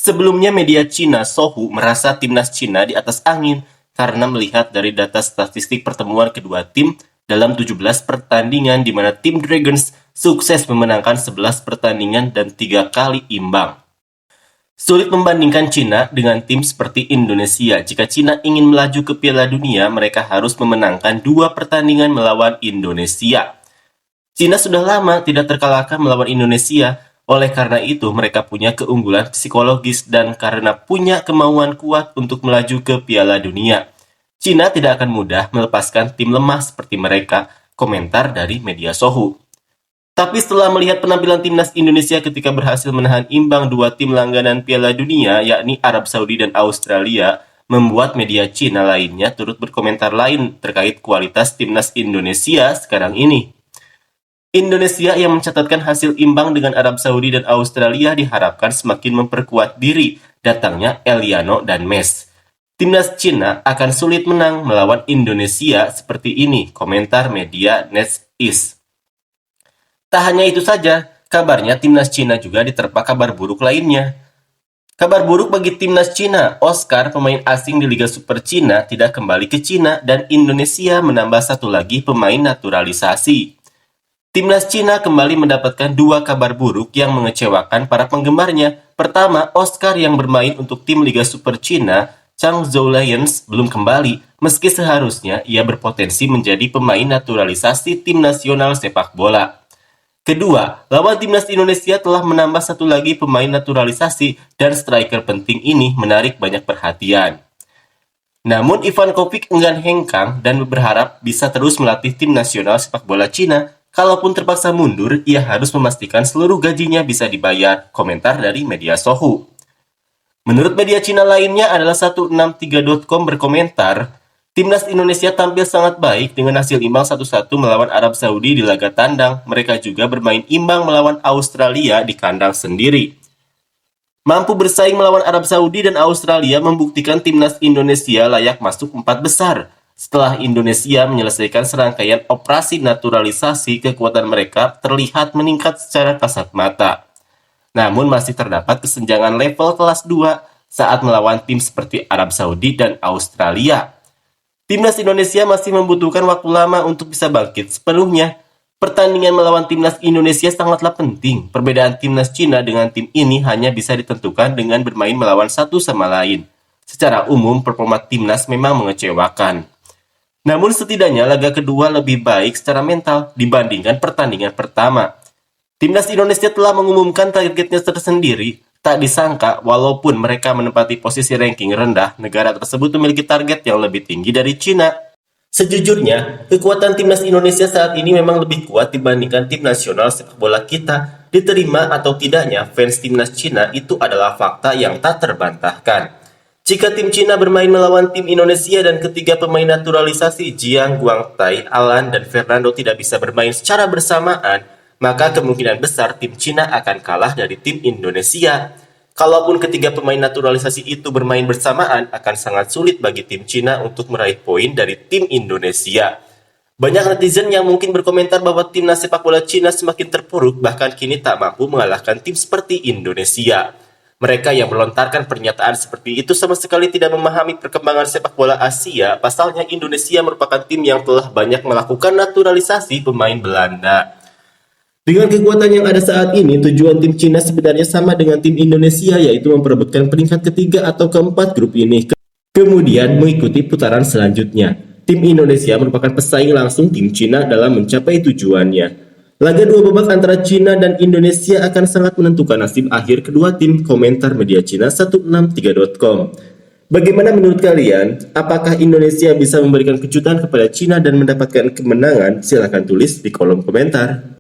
Sebelumnya media Cina Sohu merasa timnas Cina di atas angin karena melihat dari data statistik pertemuan kedua tim dalam 17 pertandingan di mana tim Dragons sukses memenangkan 11 pertandingan dan 3 kali imbang. Sulit membandingkan Cina dengan tim seperti Indonesia. Jika Cina ingin melaju ke Piala Dunia, mereka harus memenangkan 2 pertandingan melawan Indonesia. Cina sudah lama tidak terkalahkan melawan Indonesia, oleh karena itu mereka punya keunggulan psikologis dan karena punya kemauan kuat untuk melaju ke Piala Dunia. Cina tidak akan mudah melepaskan tim lemah seperti mereka, komentar dari media Sohu. Tapi setelah melihat penampilan timnas Indonesia ketika berhasil menahan imbang 2 tim langganan Piala Dunia, yakni Arab Saudi dan Australia, membuat media Cina lainnya turut berkomentar lain terkait kualitas timnas Indonesia sekarang ini. Indonesia yang mencatatkan hasil imbang dengan Arab Saudi dan Australia diharapkan semakin memperkuat diri datangnya Eliano dan Mes. Timnas Cina akan sulit menang melawan Indonesia seperti ini, komentar media NetEase. Tak hanya itu saja, kabarnya timnas Cina juga diterpa kabar buruk lainnya. Kabar buruk bagi timnas Cina, Oscar, pemain asing di Liga Super Cina, tidak kembali ke Cina dan Indonesia menambah satu lagi pemain naturalisasi. Timnas Cina kembali mendapatkan 2 kabar buruk yang mengecewakan para penggemarnya. Pertama, Oscar yang bermain untuk tim Liga Super Cina, Changzhou Lions, belum kembali, meski seharusnya ia berpotensi menjadi pemain naturalisasi tim nasional sepak bola. Kedua, lawan timnas Indonesia telah menambah satu lagi pemain naturalisasi dan striker penting ini menarik banyak perhatian. Namun Ivan Kovic enggan hengkang dan berharap bisa terus melatih tim nasional sepak bola Cina. Kalaupun terpaksa mundur, ia harus memastikan seluruh gajinya bisa dibayar, komentar dari media Sohu. Menurut media Cina lainnya adalah 163.com berkomentar, timnas Indonesia tampil sangat baik dengan hasil imbang 1-1 melawan Arab Saudi di laga tandang. Mereka juga bermain imbang melawan Australia di kandang sendiri. Mampu bersaing melawan Arab Saudi dan Australia membuktikan timnas Indonesia layak masuk 4 besar. Setelah Indonesia menyelesaikan serangkaian operasi naturalisasi, kekuatan mereka terlihat meningkat secara kasat mata. Namun masih terdapat kesenjangan level kelas 2 saat melawan tim seperti Arab Saudi dan Australia. Timnas Indonesia masih membutuhkan waktu lama untuk bisa bangkit sepenuhnya. Pertandingan melawan timnas Indonesia sangatlah penting. Perbedaan timnas Cina dengan tim ini hanya bisa ditentukan dengan bermain melawan satu sama lain. Secara umum, performa timnas memang mengecewakan. Namun setidaknya laga kedua lebih baik secara mental dibandingkan pertandingan pertama. Timnas Indonesia telah mengumumkan targetnya tersendiri. Tak disangka, walaupun mereka menempati posisi ranking rendah, negara tersebut memiliki target yang lebih tinggi dari Cina. Sejujurnya, kekuatan timnas Indonesia saat ini memang lebih kuat dibandingkan tim nasional sepak bola kita. Diterima atau tidaknya, fans timnas Cina itu adalah fakta yang tak terbantahkan. Jika tim Cina bermain melawan tim Indonesia dan ketiga pemain naturalisasi Jiang Guangtai, Alan, dan Fernando tidak bisa bermain secara bersamaan, maka kemungkinan besar tim Cina akan kalah dari tim Indonesia. Kalaupun ketiga pemain naturalisasi itu bermain bersamaan, akan sangat sulit bagi tim Cina untuk meraih poin dari tim Indonesia. Banyak netizen yang mungkin berkomentar bahwa timnas sepak bola Cina semakin terpuruk, bahkan kini tak mampu mengalahkan tim seperti Indonesia. Mereka yang melontarkan pernyataan seperti itu sama sekali tidak memahami perkembangan sepak bola Asia. Pasalnya Indonesia merupakan tim yang telah banyak melakukan naturalisasi pemain Belanda. Dengan kekuatan yang ada saat ini, tujuan tim Cina sebenarnya sama dengan tim Indonesia, yaitu memperebutkan peringkat ketiga atau keempat grup ini. Kemudian mengikuti putaran selanjutnya. Tim Indonesia merupakan pesaing langsung tim Cina dalam mencapai tujuannya. Laga 2 babak antara Cina dan Indonesia akan sangat menentukan nasib akhir kedua tim, komentar media Cina 163.com. Bagaimana menurut kalian? Apakah Indonesia bisa memberikan kejutan kepada Cina dan mendapatkan kemenangan? Silahkan tulis di kolom komentar.